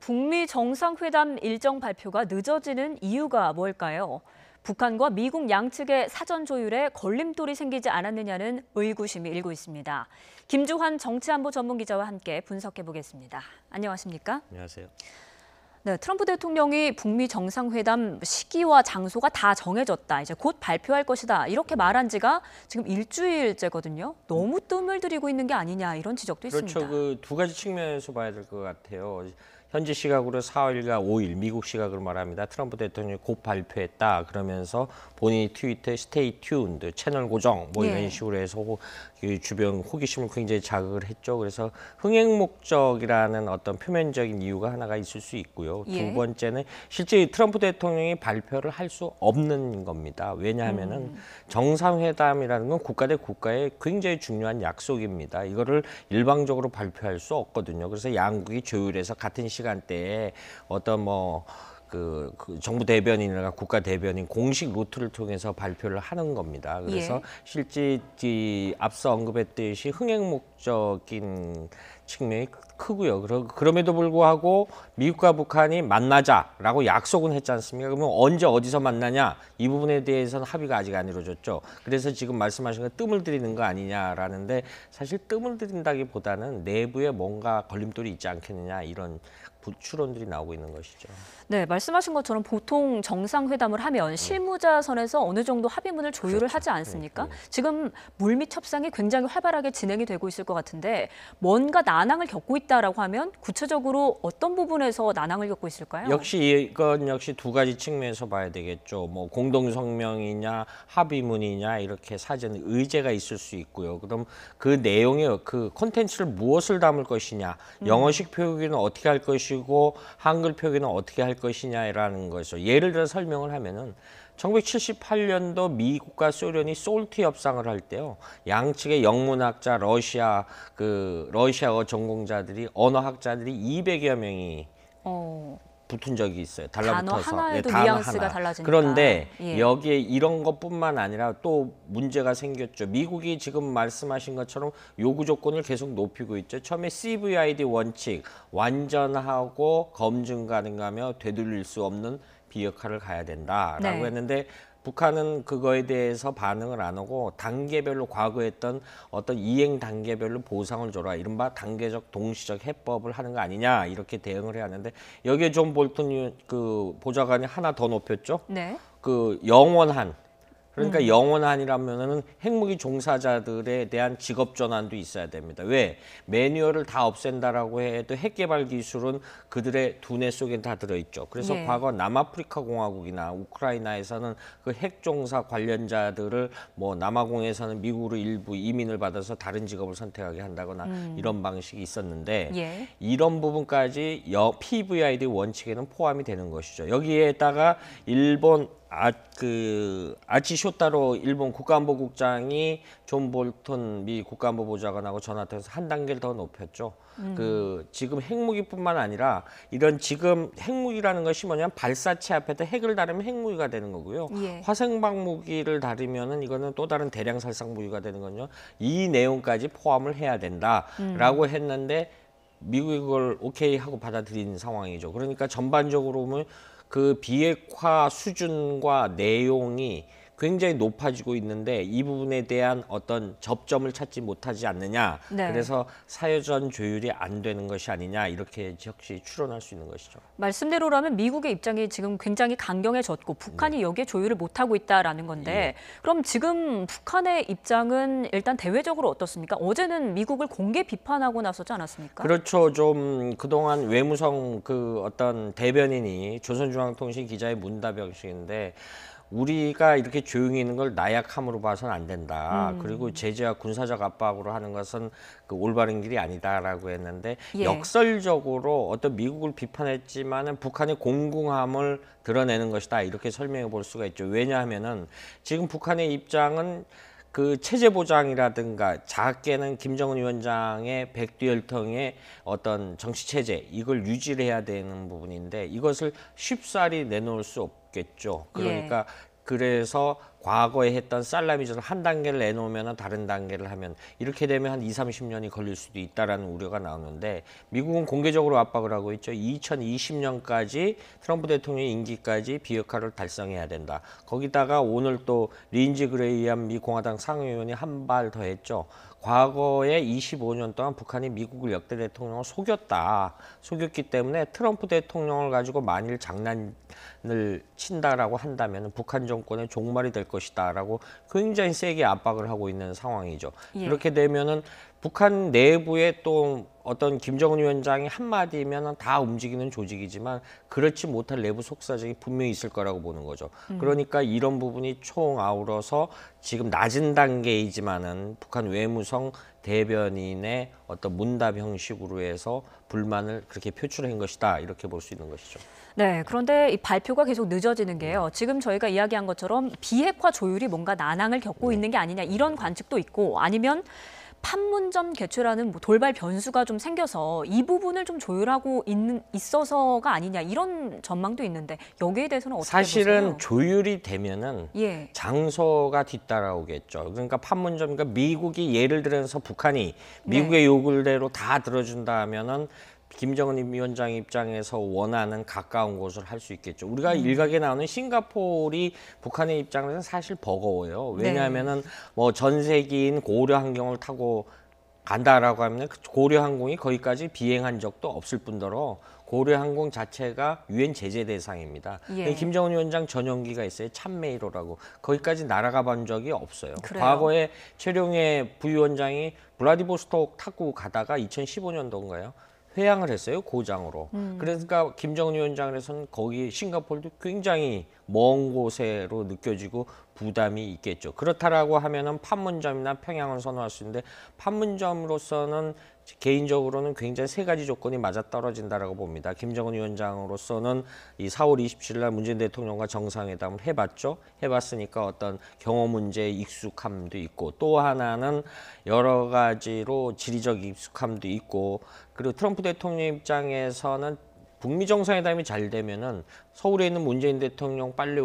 북미 정상회담 일정 발표가 늦어지는 이유가 뭘까요? 북한과 미국 양측의 사전 조율에 걸림돌이 생기지 않았느냐는 의구심이 일고 있습니다. 김주환 정치안보 전문기자와 함께 분석해 보겠습니다. 안녕하십니까? 안녕하세요. 네, 트럼프 대통령이 북미 정상회담 시기와 장소가 다 정해졌다. 이제 곧 발표할 것이다. 이렇게 말한 지가 지금 일주일째거든요. 너무 뜸을 들이고 있는 게 아니냐 이런 지적도 있습니다. 그렇죠. 그 두 가지 측면에서 봐야 될 것 같아요. 현지 시각으로 4일과 5일 미국 시각으로 말합니다. 트럼프 대통령이 곧 발표했다. 그러면서 본인이 트위터에 스테이 튠드 채널 고정 뭐 이런 식으로 해서 주변 호기심을 굉장히 자극을 했죠. 그래서 흥행 목적이라는 어떤 표면적인 이유가 하나가 있을 수 있고요. 두 번째는 실제 트럼프 대통령이 발표를 할 수 없는 겁니다. 왜냐하면은 정상회담이라는 건 국가 대 국가의 굉장히 중요한 약속입니다. 이거를 일방적으로 발표할 수 없거든요. 그래서 양국이 조율해서 같은 시간대에 어떤 그 정부 대변인이나 국가 대변인 공식 루트를 통해서 발표를 하는 겁니다. 그래서 실제 앞서 언급했듯이 흥행 목적인 측면이 크고요. 그럼에도 불구하고 미국과 북한이 만나자라고 약속은 했지 않습니까? 그러면 언제 어디서 만나냐? 이 부분에 대해서는 합의가 아직 안 이루어졌죠. 그래서 지금 말씀하신 거 뜸을 들이는 거 아니냐라는데 사실 뜸을 들인다기보다는 내부에 뭔가 걸림돌이 있지 않겠느냐 이런 추론들이 나오고 있는 것이죠. 네, 말씀하신 것처럼 보통 정상회담을 하면 실무자 선에서 어느 정도 합의문을 조율을 하지 않습니까? 지금 물밑 협상이 굉장히 활발하게 진행이 되고 있을 것 같은데 뭔가 난항을 겪고 있다라고 하면 구체적으로 어떤 부분에서 난항을 겪고 있을까요? 이건 역시 두 가지 측면에서 봐야 되겠죠. 뭐 공동성명이냐 합의문이냐 이렇게 사전 의제가 있을 수 있고요. 그럼 그 내용에 그 콘텐츠를 무엇을 담을 것이냐, 영어식 표기는 어떻게 할 것이고 한글 표기는 어떻게 할 것이냐라는 것을 예를 들어 설명을 하면은 1978년도 미국과 소련이 솔트 협상을 할 때요. 양측의 영문학자, 러시아어 전공자들이 언어학자들이 200여 명이 붙은 적이 있어요. 달라붙어서. 단어 하나에도 단어 뉘앙스가 하나. 달라지니까. 그런데 여기에 이런 것뿐만 아니라 또 문제가 생겼죠. 미국이 지금 말씀하신 것처럼 요구 조건을 계속 높이고 있죠. 처음에 CVID 원칙, 완전하고 검증 가능하며 되돌릴 수 없는 비핵화를 가야 된다라고 했는데 북한은 그거에 대해서 반응을 안 하고 단계별로 과거에 했던 어떤 이행 단계별로 보상을 줘라. 이른바 단계적 동시적 해법을 하는 거 아니냐 이렇게 대응을 해야 하는데 여기에 존 볼턴 그 보좌관이 하나 더 높였죠. 그 영원한 그러니까 영원한이라면은 핵무기 종사자들에 대한 직업 전환도 있어야 됩니다. 왜? 매뉴얼을 다 없앤다라고 해도 핵 개발 기술은 그들의 두뇌 속에 다 들어있죠. 그래서 과거 남아프리카 공화국이나 우크라이나에서는 그 핵 종사 관련자들을 뭐 남아공에서는 미국으로 일부 이민을 받아서 다른 직업을 선택하게 한다거나 이런 방식이 있었는데 이런 부분까지 PVID 원칙에는 포함이 되는 것이죠. 여기에다가 일본 아치쇼타로 일본 국가안보국장이 존 볼턴 미 국가안보보좌관하고 전화 통해서 한 단계를 더 높였죠. 지금 핵무기뿐만 아니라 이런 지금 핵무기라는 것이 뭐냐면 발사체 앞에다 핵을 다루면 핵무기가 되는 거고요. 화생방 무기를 다루면은 이거는 또 다른 대량 살상 무기가 되는 건요. 이 내용까지 포함을 해야 된다라고 했는데 미국이 그걸 오케이 하고 받아들인 상황이죠. 그러니까 전반적으로 보면 그 비핵화 수준과 내용이 굉장히 높아지고 있는데 이 부분에 대한 어떤 접점을 찾지 못하지 않느냐. 그래서 사회전 조율이 안 되는 것이 아니냐 이렇게 역시 추론할 수 있는 것이죠. 말씀대로라면 미국의 입장이 지금 굉장히 강경해졌고 북한이 여기에 조율을 못하고 있다라는 건데 그럼 지금 북한의 입장은 일단 대외적으로 어떻습니까? 어제는 미국을 공개 비판하고 나서지 않았습니까? 그렇죠. 좀 그동안 외무성 그 어떤 대변인이 조선중앙통신 기자의 문답 형식인데 우리가 이렇게 조용히 있는 걸 나약함으로 봐서는 안 된다. 그리고 제재와 군사적 압박으로 하는 것은 그 올바른 길이 아니다라고 했는데 역설적으로 어떤 미국을 비판했지만은 북한의 공공함을 드러내는 것이다. 이렇게 설명해 볼 수가 있죠. 왜냐하면은 지금 북한의 입장은 그 체제 보장이라든가 작게는 김정은 위원장의 백두혈통의 어떤 정치 체제 이걸 유지를 해야 되는 부분인데 이것을 쉽사리 내놓을 수 없겠죠. 그러니까 그래서 과거에 했던 살라미전을 한 단계를 내놓으면 다른 단계를 하면 이렇게 되면 한 20-30년이 걸릴 수도 있다라는 우려가 나오는데 미국은 공개적으로 압박을 하고 있죠. 2020년까지 트럼프 대통령의 임기까지 비핵화를 달성해야 된다. 거기다가 오늘 또 린지 그레이엄 미 공화당 상원의원이 한 발 더 했죠. 과거에 25년 동안 북한이 미국을 역대 대통령을 속였기 때문에 트럼프 대통령을 가지고 만일 장난을 친다라고 한다면 북한 정권의 종말이 될 것이다라고 굉장히 세게 압박을 하고 있는 상황이죠. 예. 그렇게 되면은 북한 내부에 또 어떤 김정은 위원장이 한마디면 다 움직이는 조직이지만 그렇지 못할 내부 속사정이 분명히 있을 거라고 보는 거죠. 그러니까 이런 부분이 총 아우러서 지금 낮은 단계이지만은 북한 외무성 대변인의 어떤 문답 형식으로 해서 불만을 그렇게 표출한 것이다. 이렇게 볼 수 있는 것이죠. 네, 그런데 이 발표가 계속 늦어지는 게요. 지금 저희가 이야기한 것처럼 비핵화 조율이 뭔가 난항을 겪고 있는 게 아니냐 이런 관측도 있고 아니면 판문점 개최라는 뭐 돌발 변수가 좀 생겨서 이 부분을 좀 조율하고 있어서가 아니냐 이런 전망도 있는데 여기에 대해서는 어떻게 사실은 보세요? 조율이 되면은 예. 장소가 뒤따라오겠죠. 그러니까 판문점, 그러니까 미국이 예를 들어서 북한이 미국의 요구대로 다 들어준다 하면은 김정은 위원장 입장에서 원하는 가까운 곳을 할 수 있겠죠. 우리가 일각에 나오는 싱가포르이 북한의 입장에서는 사실 버거워요. 왜냐하면은 뭐 전세기인 고려 항공을 타고 간다라고 하면 고려 항공이 거기까지 비행한 적도 없을 뿐더러 고려 항공 자체가 유엔 제재 대상입니다. 예. 김정은 위원장 전용기가 있어요. 참메이로라고. 거기까지 날아가 본 적이 없어요. 그래요? 과거에 최룡해 부위원장이 블라디보스톡 타고 가다가 2015년도인가요? 회항을 했어요, 고장으로. 그러니까 김정은 위원장에서는 거기 싱가포르도 굉장히 먼 곳으로 느껴지고 부담이 있겠죠. 그렇다라고 하면은 판문점이나 평양을 선호할 수 있는데 판문점으로서는 개인적으로는 굉장히 세 가지 조건이 맞아떨어진다라고 봅니다. 김정은 위원장으로서는 이 4월 27일 날 문재인 대통령과 정상회담을 해봤죠. 해봤으니까 어떤 경호 문제에 익숙함도 있고 또 하나는 여러 가지로 지리적 익숙함도 있고 그리고 트럼프 대통령 입장에서는 북미 정상회담이 잘 되면은 서울에 있는 문재인 대통령 빨리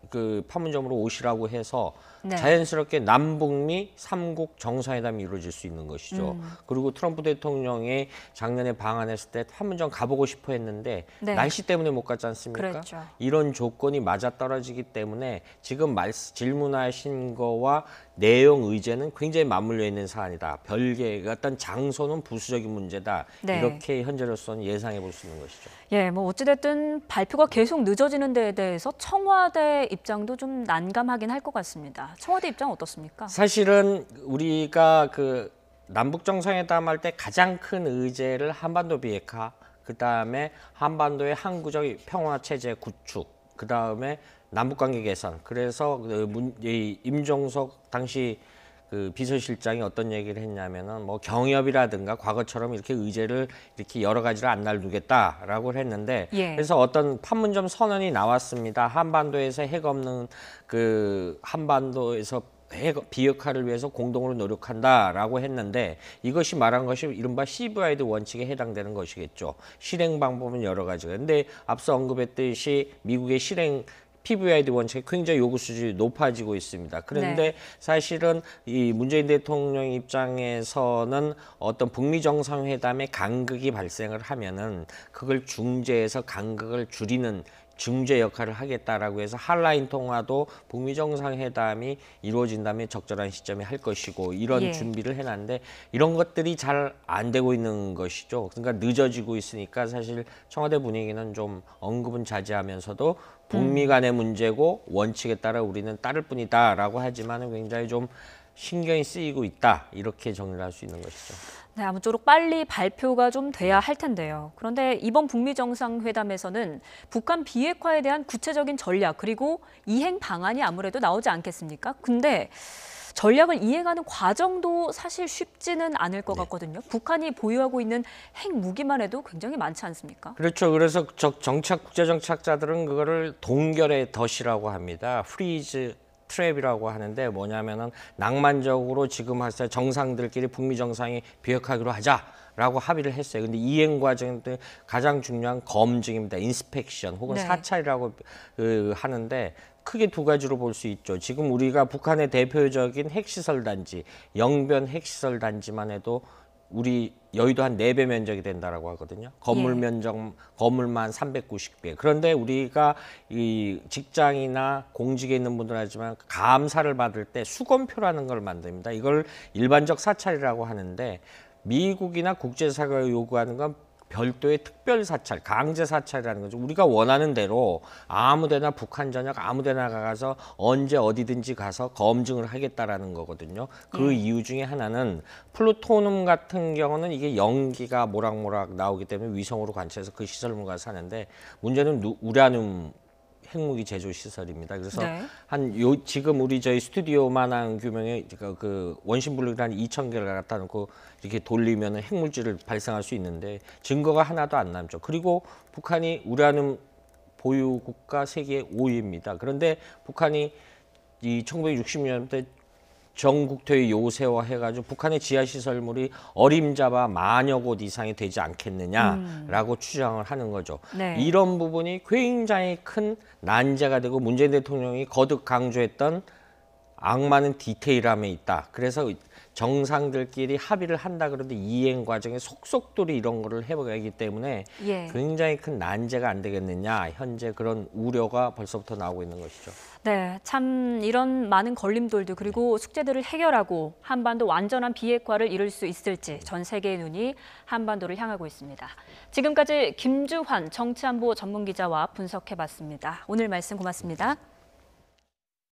그 판문점으로 오시라고 해서 자연스럽게 남북미 3국 정상회담이 이루어질 수 있는 것이죠. 그리고 트럼프 대통령이 작년에 방한했을 때 판문점 가보고 싶어 했는데 날씨 때문에 못 갔지 않습니까? 그랬죠. 이런 조건이 맞아떨어지기 때문에 지금 질문하신 거와 내용 의제는 굉장히 맞물려 있는 사안이다. 별개 어떤 장소는 부수적인 문제다. 이렇게 현재로서는 예상해 볼 수 있는 것이죠. 예, 뭐 어찌됐든 발표가 계속 늦어지는 데에 대해서 청와대 입장도 좀 난감하긴 할 것 같습니다. 청와대 입장은 어떻습니까? 사실은 우리가 그 남북 정상회담 할 때 가장 큰 의제를 한반도 비핵화, 그 다음에 한반도의 항구적 평화 체제 구축, 그 다음에 남북 관계 개선. 그래서 임종석 당시 그 비서실장이 어떤 얘기를 했냐면은 뭐 경협이라든가 과거처럼 이렇게 의제를 이렇게 여러 가지를 안 날두겠다라고 했는데 그래서 어떤 판문점 선언이 나왔습니다. 한반도에서 핵 없는 그 한반도에서 비핵화를 위해서 공동으로 노력한다라고 했는데 이것이 말한 것이 이른바 CVID 원칙에 해당되는 것이겠죠. 실행 방법은 여러 가지가. 근데 앞서 언급했듯이 미국의 실행 PVID 원칙이 굉장히 요구 수준이 높아지고 있습니다. 그런데 사실은 이 문재인 대통령 입장에서는 어떤 북미 정상회담에 간극이 발생을 하면은 그걸 중재해서 간극을 줄이는 중재 역할을 하겠다라고 해서 한라인 통화도 북미 정상회담이 이루어진다면 적절한 시점에 할 것이고 이런 준비를 해놨는데 이런 것들이 잘 안 되고 있는 것이죠. 그러니까 늦어지고 있으니까 사실 청와대 분위기는 좀 언급은 자제하면서도 북미 간의 문제고 원칙에 따라 우리는 따를 뿐이다라고 하지만 굉장히 좀 신경이 쓰이고 있다 이렇게 정리를 할 수 있는 것이죠. 네, 아무쪼록 빨리 발표가 좀 돼야 할 텐데요. 그런데 이번 북미 정상회담에서는 북한 비핵화에 대한 구체적인 전략 그리고 이행 방안이 아무래도 나오지 않겠습니까? 근데 전략을 이행하는 과정도 사실 쉽지는 않을 것 같거든요. 북한이 보유하고 있는 핵 무기만 해도 굉장히 많지 않습니까? 그렇죠. 그래서 국제정착자들은 그거를 동결의 덫이라고 합니다. 프리즈 트랩이라고 하는데 뭐냐면은 낭만적으로 지금 할때 정상들끼리 북미 정상이 비핵화하기로 하자라고 합의를 했어요. 근데 이행 과정도 가장 중요한 검증입니다. 인스펙션 혹은 사찰이라고 하는데 크게 두 가지로 볼 수 있죠. 지금 우리가 북한의 대표적인 핵시설 단지, 영변 핵시설 단지만 해도 우리 여의도 한 4배 면적이 된다라고 하거든요. 건물 예. 면적, 건물만 390배. 그런데 우리가 이 직장이나 공직에 있는 분들 하지만 감사를 받을 때 수검표라는 걸 만듭니다. 이걸 일반적 사찰이라고 하는데 미국이나 국제사회가 요구하는 건 별도의 특별 사찰, 강제 사찰이라는 거죠. 우리가 원하는 대로 아무데나 북한 전역 아무데나 가서 언제 어디든지 가서 검증을 하겠다라는 거거든요. 그 이유 중에 하나는 플루토늄 같은 경우는 이게 연기가 모락모락 나오기 때문에 위성으로 관찰해서 그 시설물 가서 하는데 문제는 우라늄 핵무기 제조 시설입니다. 그래서 네. 지금 우리 저희 스튜디오만한 규모의 그 원심 블록을 한 2,000개를 갖다 놓고 이렇게 돌리면 핵물질을 발생할 수 있는데 증거가 하나도 안 남죠. 그리고 북한이 우라늄 보유 국가 세계 5위입니다. 그런데 북한이 이 1960년대 전국토의 요새화 해가지고 북한의 지하시설물이 어림잡아 만여 곳 이상이 되지 않겠느냐라고 추정을 하는 거죠. 네. 이런 부분이 굉장히 큰 난제가 되고 문재인 대통령이 거듭 강조했던 악마는 디테일함에 있다. 그래서 정상들끼리 합의를 한다 그러는데 이행 과정에 속속들이 이런 거를 해보기 때문에 예. 굉장히 큰 난제가 안 되겠느냐. 현재 그런 우려가 벌써부터 나오고 있는 것이죠. 네, 참 이런 많은 걸림돌들 그리고 숙제들을 해결하고 한반도 완전한 비핵화를 이룰 수 있을지 전 세계의 눈이 한반도를 향하고 있습니다. 지금까지 김주환 정치안보 전문기자와 분석해봤습니다. 오늘 말씀 고맙습니다.